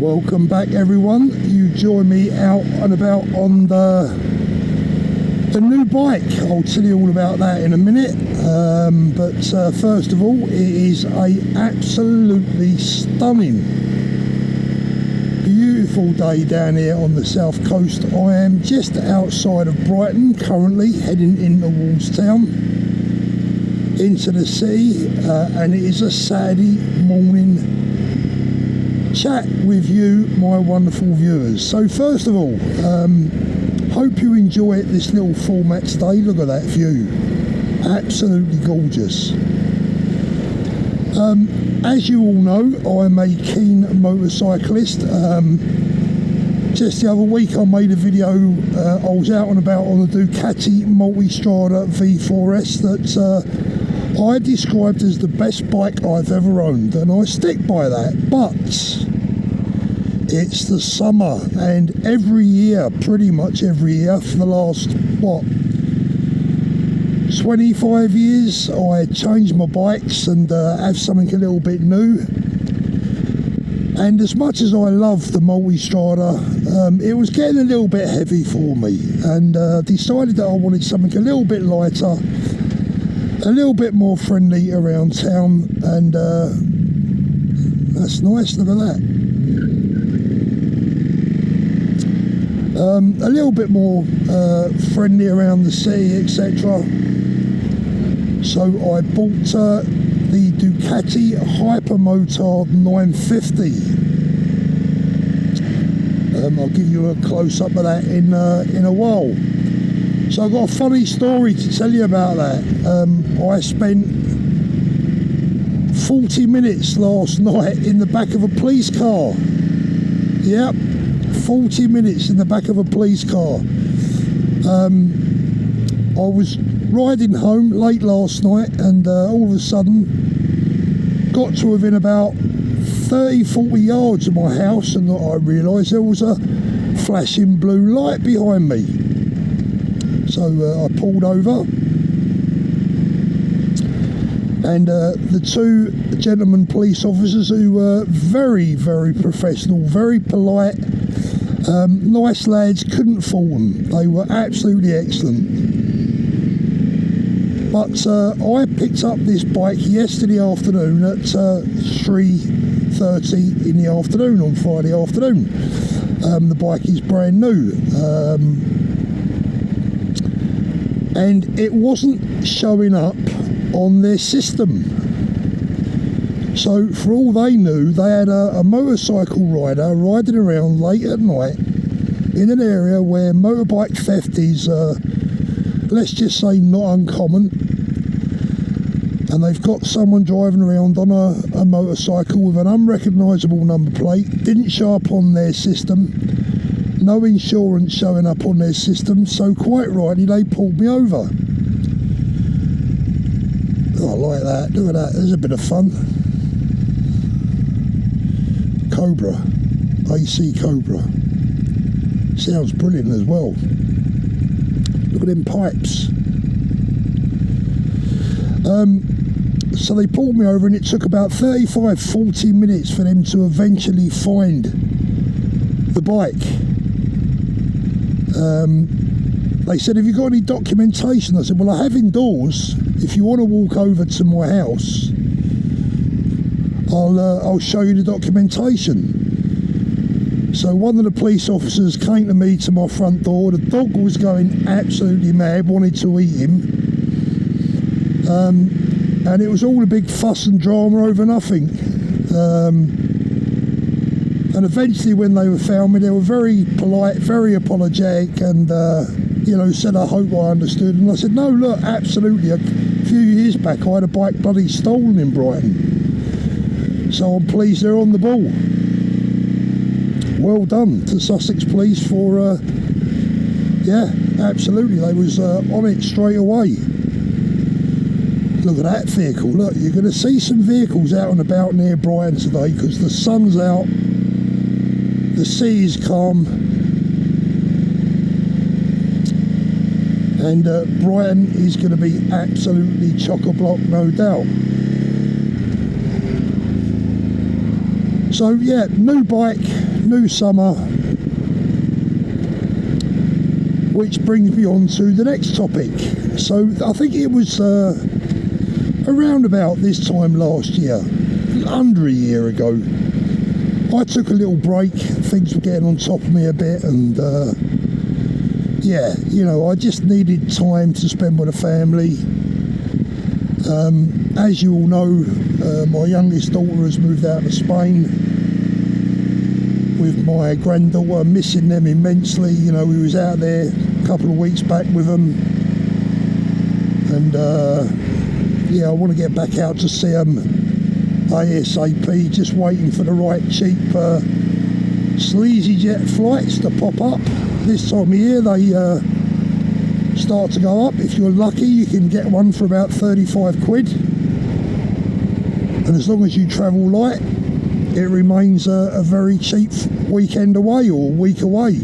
Welcome back everyone. You join me out and about on the new bike. I'll tell you all about that in a minute, but first of all, it is a absolutely stunning, beautiful day down here on the south coast. I am just outside of Brighton currently, heading in towards town, into the city, and it is a Saturday morning chat with you, my wonderful viewers. So first of all, hope you enjoy this little format today. Look at that view, absolutely gorgeous. As you all know, I'm a keen motorcyclist. Just the other week I made a video, I was out and about on the Ducati Multistrada V4S that I described as the best bike I've ever owned, and I stick by that. But it's the summer, and every year, pretty much every year for the last, 25 years, I change my bikes and have something a little bit new. And as much as I love the Multistrada, it was getting a little bit heavy for me, and decided that I wanted something a little bit lighter, a little bit more friendly around town, and that's nice, look at that. A little bit more friendly around the city, etc. So I bought the Ducati Hypermotard 950. I'll give you a close-up of that in a while. So I've got a funny story to tell you about that. I spent 40 minutes last night in the back of a police car. Yep, 40 minutes in the back of a police car. I was riding home late last night, and all of a sudden got to within about 30-40 yards of my house, and I realised there was a flashing blue light behind me. So I pulled over, and the two gentlemen police officers, who were very, very professional, very polite, nice lads, couldn't fault them. They were absolutely excellent. But I picked up this bike yesterday afternoon at 3:30 in the afternoon on Friday afternoon. The bike is brand new. And it wasn't showing up on their system. So for all they knew, they had a motorcycle rider riding around late at night in an area where motorbike theft is, let's just say, not uncommon. And they've got someone driving around on a motorcycle with an unrecognisable number plate, didn't show up on their system, no insurance showing up on their system, so quite rightly they pulled me over. Oh, I like that, look at that, there's a bit of fun. Cobra, AC Cobra, sounds brilliant as well. Look at them pipes. So they pulled me over, and it took about 35-40 minutes for them to eventually find the bike. They said, have you got any documentation? I said, well, I have indoors. If you want to walk over to my house, I'll show you the documentation. So one of the police officers came to me to my front door. The dog was going absolutely mad, wanted to eat him. And it was all a big fuss and drama over nothing. And eventually when they were found me, they were very polite, very apologetic, and said, I hope I understood. And I said, no, look, absolutely. A few years back I had a bike bloody stolen in Brighton, so I'm pleased they're on the ball. Well done to Sussex Police for yeah, absolutely, they was on it straight away. Look at that vehicle. Look, you're going to see some vehicles out and about near Brighton today, because the sun's out, the sea is calm, and Brighton is going to be absolutely chock-a-block, no doubt. So yeah, new bike, new summer, which brings me on to the next topic. So I think it was around about this time last year, under a year ago, I took a little break. Things were getting on top of me a bit, and yeah, you know, I just needed time to spend with the family. As you all know, my youngest daughter has moved out to Spain with my granddaughter, missing them immensely. You know, we was out there a couple of weeks back with them, and yeah, I want to get back out to see them ASAP, just waiting for the right cheap sleazy jet flights to pop up. This time of year they start to go up. If you're lucky, you can get one for about 35 quid, and as long as you travel light, it remains a very cheap weekend away or week away.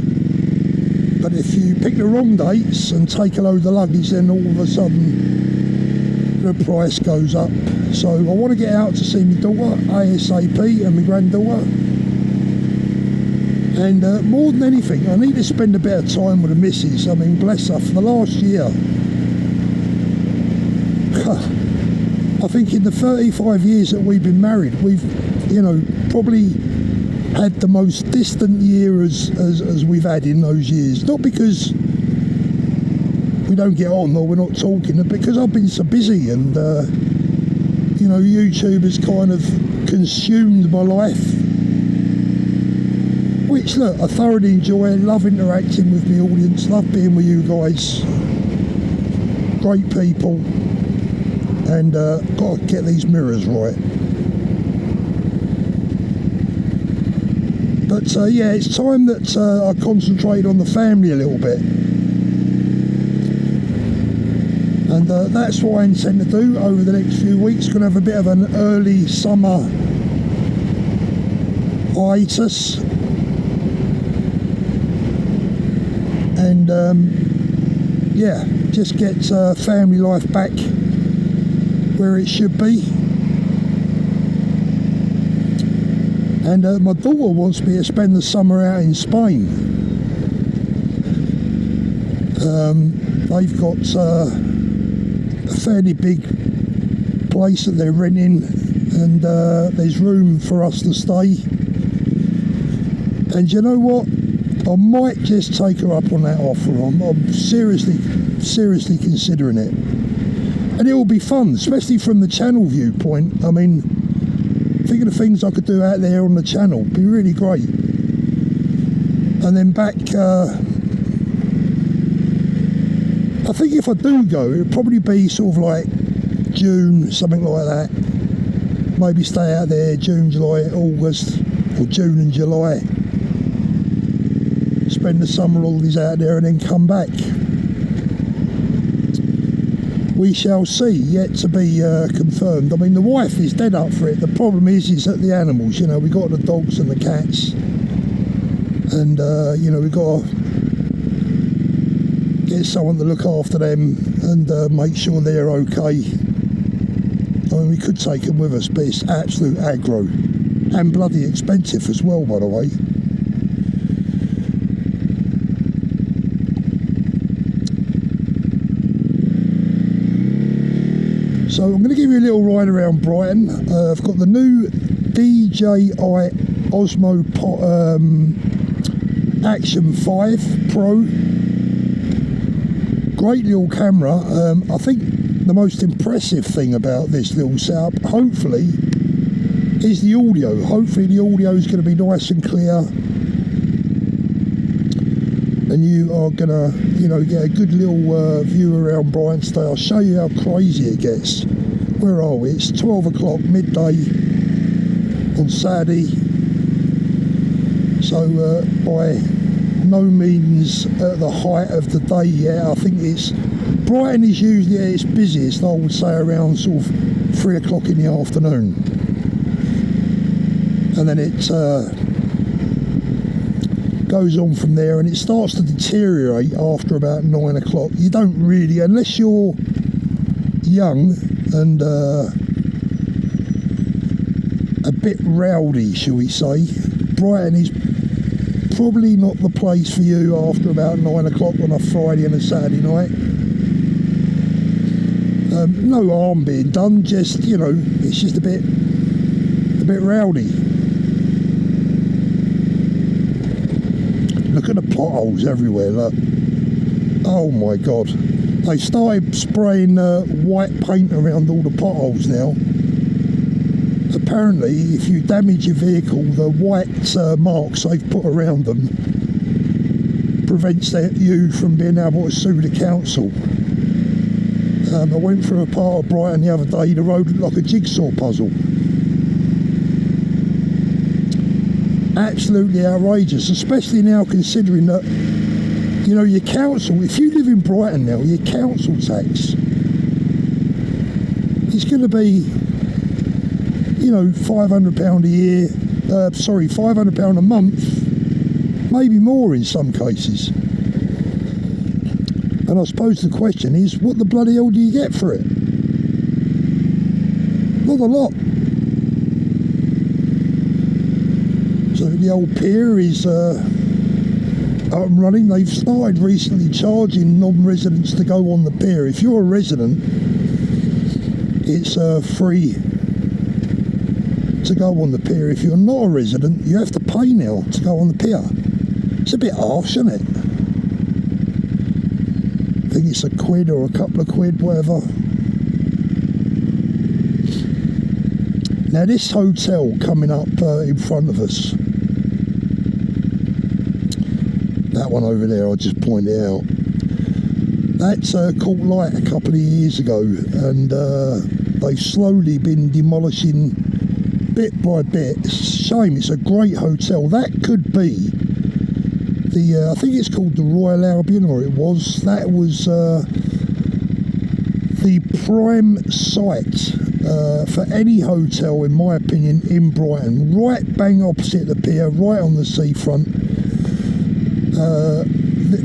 But if you pick the wrong dates and take a load of luggage, then all of a sudden the price goes up. So I want to get out to see my daughter ASAP and my granddaughter, and more than anything, I need to spend a bit of time with the missus. I mean, bless her, for the last year, I think in the 35 years that we've been married, we've, you know, probably had the most distant year as we've had in those years. Not because we don't get on or we're not talking, but because I've been so busy, and you know, YouTube has kind of consumed my life, which, look, I thoroughly enjoy. Love interacting with my audience, love being with you guys, great people, and got to get these mirrors right. But yeah, it's time that I concentrate on the family a little bit, and that's what I intend to do over the next few weeks. Going to have a bit of an early summer hiatus, and yeah, just get family life back where it should be. And my daughter wants me to spend the summer out in Spain. They've got a fairly big place that they're renting, and there's room for us to stay. And you know what? I might just take her up on that offer. I'm seriously considering it. And it will be fun, especially from the channel viewpoint. I mean, think of the things I could do out there on the channel. Be really great. And then back, I think if I do go, it'll probably be sort of like June, something like that. Maybe stay out there June, July, August, or June and July. Spend the summer holidays out there and then come back. We shall see, yet to be confirmed. I mean, the wife is dead up for it. The problem is that the animals, you know, we got the dogs and the cats, and you know, we got to get someone to look after them and make sure they're okay. I mean, we could take them with us, but it's absolute aggro and bloody expensive as well, by the way. So I'm going to give you a little ride around Brighton. I've got the new DJI Osmo Action 5 Pro. Great little camera. I think the most impressive thing about this little setup, hopefully, is the audio. Hopefully the audio is going to be nice and clear, and you are going to, you know, get a good little view around Brighton today. I'll show you how crazy it gets. Where are we? It's 12 o'clock, midday on Saturday. So by no means at the height of the day yet. I think Brighton is usually at its busiest, I would say, around sort of 3 o'clock in the afternoon. And then it goes on from there, and it starts to deteriorate after about 9 o'clock. You don't really, unless you're young and a bit rowdy, shall we say. Brighton is probably not the place for you after about 9 o'clock on a Friday and a Saturday night. No harm being done, just, you know, it's just a bit rowdy. Look at the potholes everywhere, look. Oh my God. They started spraying white paint around all the potholes now. Apparently, if you damage your vehicle, the white marks they've put around them prevents you from being able to sue the council. I went through a part of Brighton the other day, the road looked like a jigsaw puzzle. Absolutely outrageous, especially now considering that, you know, your council, if you live in Brighton now, your council tax is going to be, you know, £500 a year, £500 a month, maybe more in some cases. And I suppose the question is, what the bloody hell do you get for it? Not a lot. So the old pier is up and running. They've started recently charging non-residents to go on the pier. If you're a resident, it's free to go on the pier. If you're not a resident, you have to pay now to go on the pier. It's a bit harsh, isn't it? I think it's £1 or a couple of quid, whatever. Now this hotel coming up in front of us, that one over there, I just pointed out, that's caught light a couple of years ago, and they've slowly been demolishing bit by bit. It's a shame, it's a great hotel. That could be the, I think it's called the Royal Albion, or it was. That was the prime site for any hotel, in my opinion, in Brighton. Right bang opposite the pier, right on the seafront.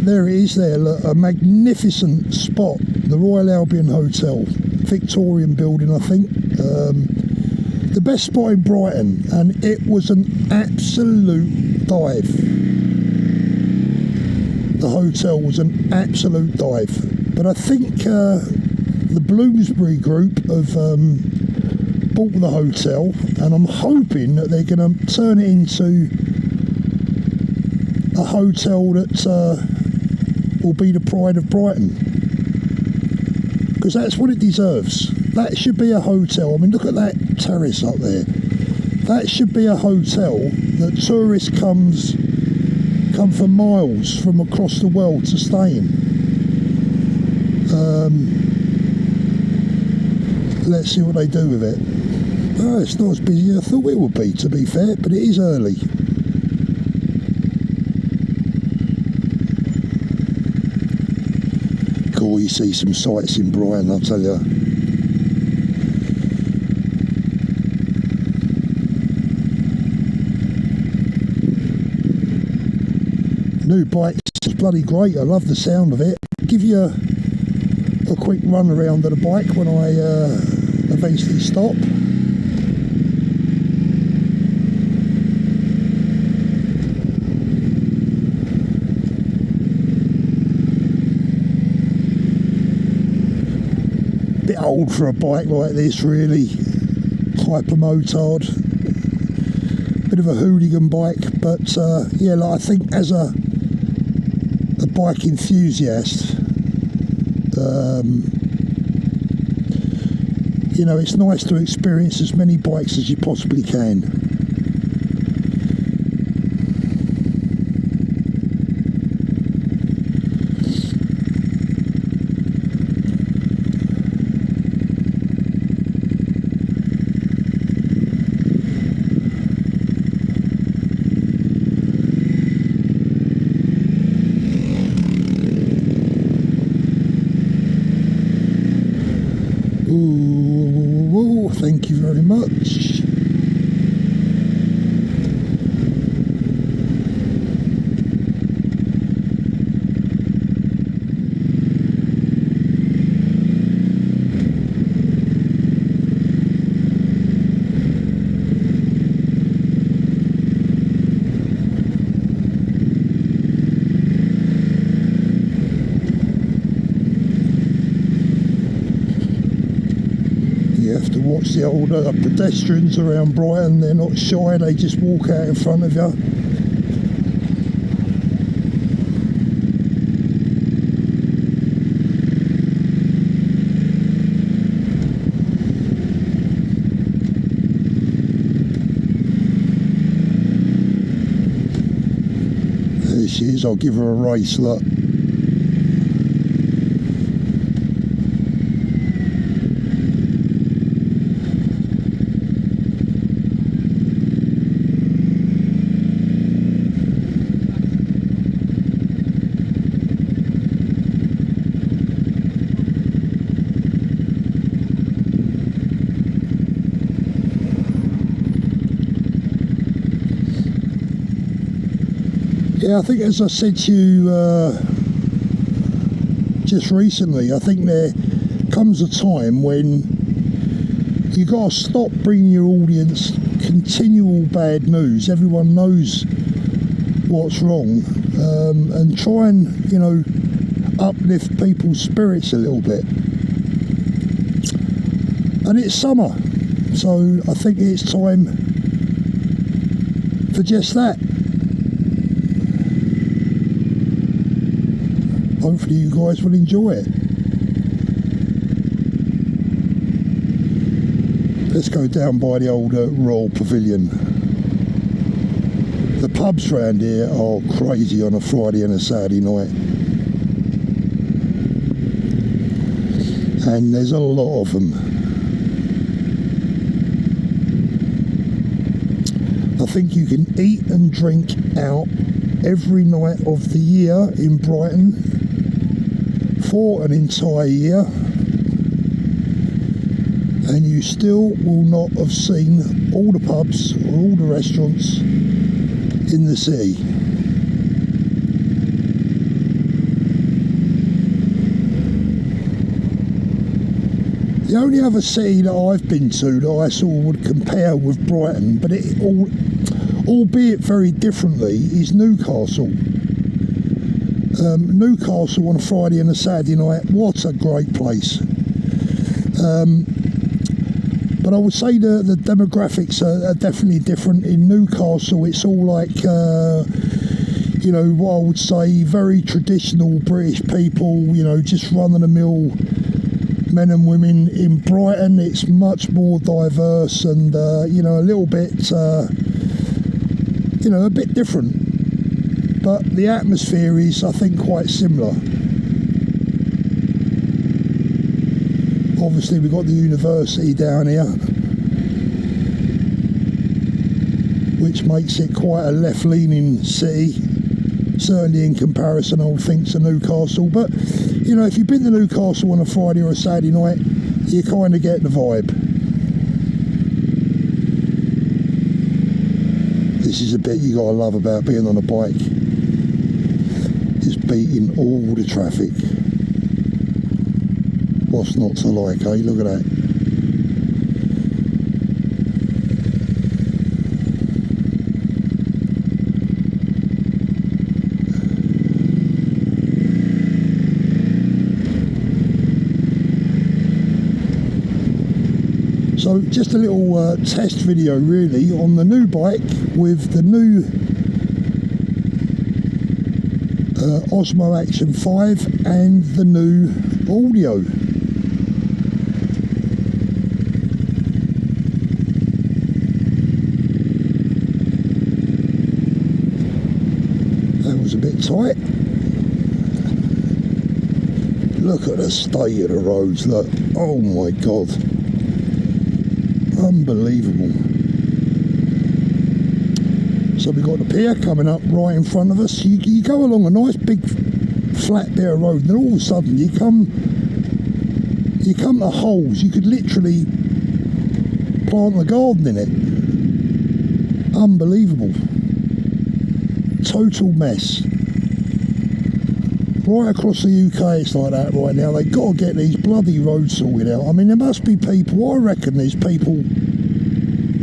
There it is there, look, a magnificent spot, the Royal Albion Hotel, Victorian building, I think. The best spot in Brighton, and it was an absolute dive. The hotel was an absolute dive. But I think the Bloomsbury Group have bought the hotel, and I'm hoping that they're going to turn it into a hotel that will be the pride of Brighton, because that's what it deserves. That should be a hotel. I mean, look at that terrace up there. That should be a hotel that tourists come for miles from across the world to stay in. Let's see what they do with it. Oh, it's not as busy as I thought it would be, to be fair, but it is early. Cool, you see some sights in Brighton, I'll tell you. New bike is bloody great. I love the sound of it. Give you a quick run around of the bike when I eventually stop. Bit old for a bike like this, really. Hyper motard. Bit of a hooligan bike, but yeah, like, I think as a bike enthusiast, you know, it's nice to experience as many bikes as you possibly can. Ooh, thank you very much. watch the older pedestrians around Brighton. They're not shy, they just walk out in front of you. There she is, I'll give her a race, look. Yeah, I think, as I said to you just recently, I think there comes a time when you got to stop bringing your audience continual bad news. Everyone knows what's wrong, and try and, you know, uplift people's spirits a little bit. And it's summer, so I think it's time for just that. Hopefully you guys will enjoy it. Let's go down by the old Royal Pavilion. The pubs round here are crazy on a Friday and a Saturday night. And there's a lot of them. I think you can eat and drink out every night of the year in Brighton for an entire year, and you still will not have seen all the pubs or all the restaurants in the city. The only other city that I've been to that I sort of would compare with Brighton, but it albeit very differently, is Newcastle. Newcastle on a Friday and a Saturday night, what a great place. But I would say the demographics are definitely different. In Newcastle, it's all like, you know, what I would say, very traditional British people, you know, just run-of-the-mill men and women. In Brighton, it's much more diverse and, you know, a little bit, you know, a bit different. But the atmosphere is, I think, quite similar. Obviously, we've got the university down here, which makes it quite a left-leaning city, certainly in comparison, I would think, to Newcastle. But, you know, if you've been to Newcastle on a Friday or a Saturday night, you kind of get the vibe. This is a bit you gotta love about being on a bike. Just beating all the traffic. What's not to like, eh? Look at that. So just a little test video really on the new bike with the new Osmo Action 5 and the new audio. That was a bit tight. Look at the state of the roads, look. Oh my God. Unbelievable. So we've got the pier coming up right in front of us. You go along a nice big flat bit of road, and then all of a sudden you come to holes. You could literally plant a garden in it. Unbelievable. Total mess. Right across the UK it's like that right now. They've got to get these bloody roads sorted out. I mean, there must be people, I reckon there's people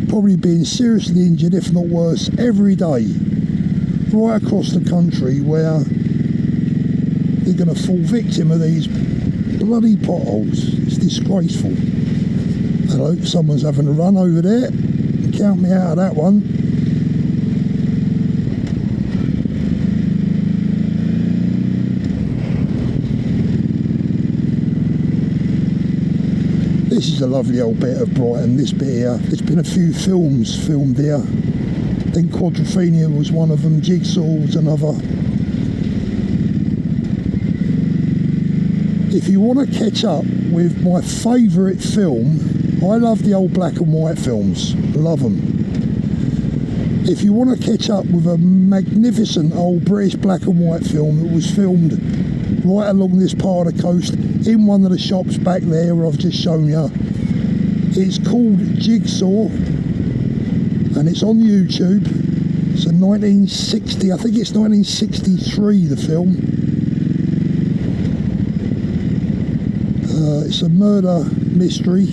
probably being seriously injured, if not worse, every day, right across the country, where they're going to fall victim of these bloody potholes. It's disgraceful. And Hello, someone's having a run over there. Count me out of that one. This is a lovely old bit of Brighton, this bit here. There's been a few films filmed here. I think Quadrophenia was one of them, Jigsaw was another. If you want to catch up with my favourite film, I love the old black and white films, love them. If you want to catch up with a magnificent old British black and white film that was filmed right along this part of the coast, in one of the shops back there where I've just shown you, it's called Jigsaw, and it's on YouTube. It's a 1960, I think it's 1963, the film. It's a murder mystery.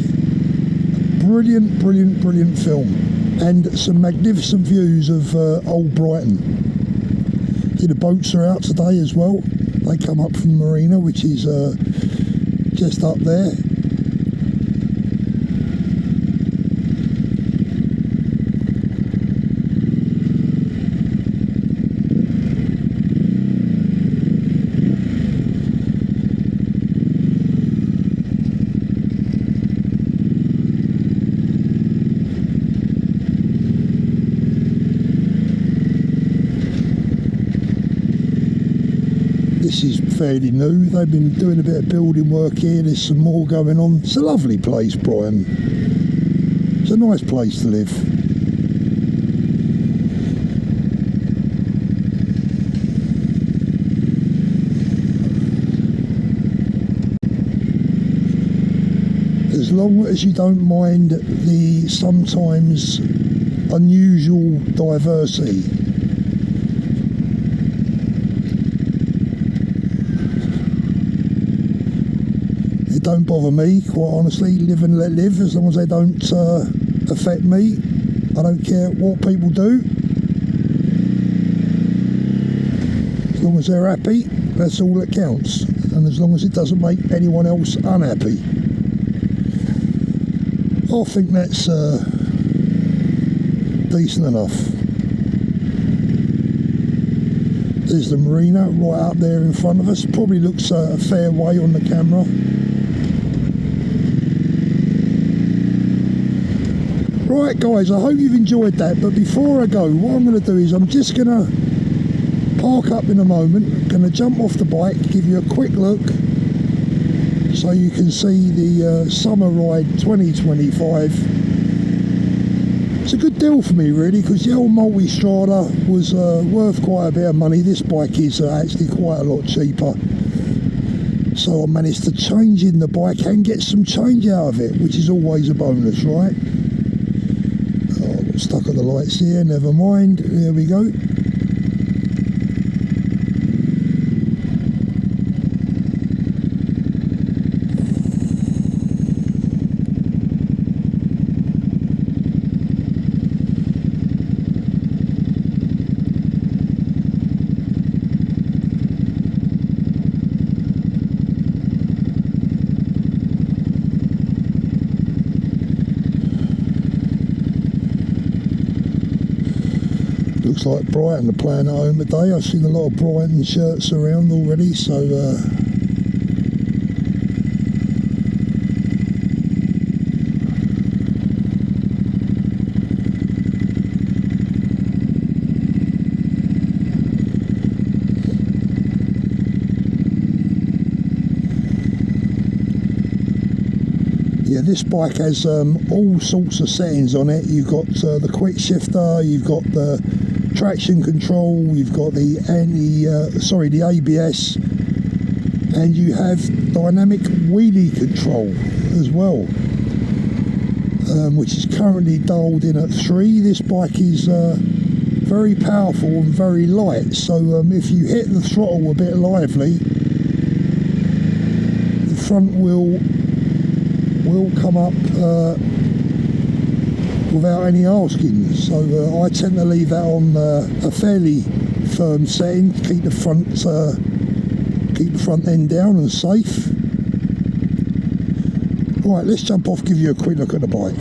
Brilliant, brilliant, brilliant film, and some magnificent views of old Brighton. The boats are out today as well. They come up from the marina, which is just up there. This is fairly new. They've been doing a bit of building work here. There's some more going on. It's a lovely place, Brighton. It's a nice place to live. As long as you don't mind the sometimes unusual diversity. It don't bother me, quite honestly. Live and let live, as long as they don't affect me. I don't care what people do. As long as they're happy, that's all that counts. And as long as it doesn't make anyone else unhappy. I think that's decent enough. There's the marina right up there in front of us. Probably looks a fair way on the camera. Right guys, I hope you've enjoyed that, but before I go, what I'm going to do is I'm just going to park up in a moment, going to jump off the bike, give you a quick look so you can see the Summer Ride 2025. It's a good deal for me really, because the old Multistrada was worth quite a bit of money. This bike is actually quite a lot cheaper. So I managed to change in the bike and get some change out of it, which is always a bonus, right? Stuck at the lights here, never mind, there we go. Looks like Brighton are playing at home today. I've seen a lot of Brighton shirts around already, so yeah, this bike has all sorts of settings on it. You've got the quick shifter, you've got the traction control, you've got the the ABS, and you have dynamic wheelie control as well, which is currently dialed in at 3. This bike is very powerful and very light, so if you hit the throttle a bit lively, the front wheel will come up without any asking. So I tend to leave that on a fairly firm setting, keep the front end down and safe. Right, let's jump off, give you a quick look at the bike.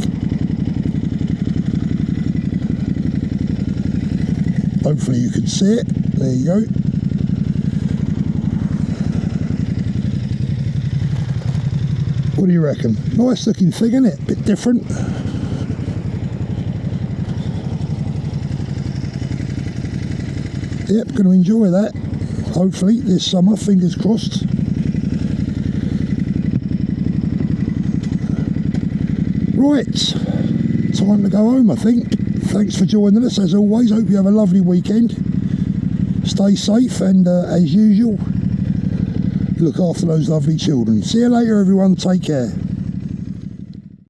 Hopefully you can see it. There you go. What do you reckon? Nice looking thing, isn't it? Bit different. Yep, going to enjoy that. Hopefully this summer, fingers crossed. Right, time to go home, I think. Thanks for joining us as always. Hope you have a lovely weekend. Stay safe and as usual, look after those lovely children. See you later everyone, take care.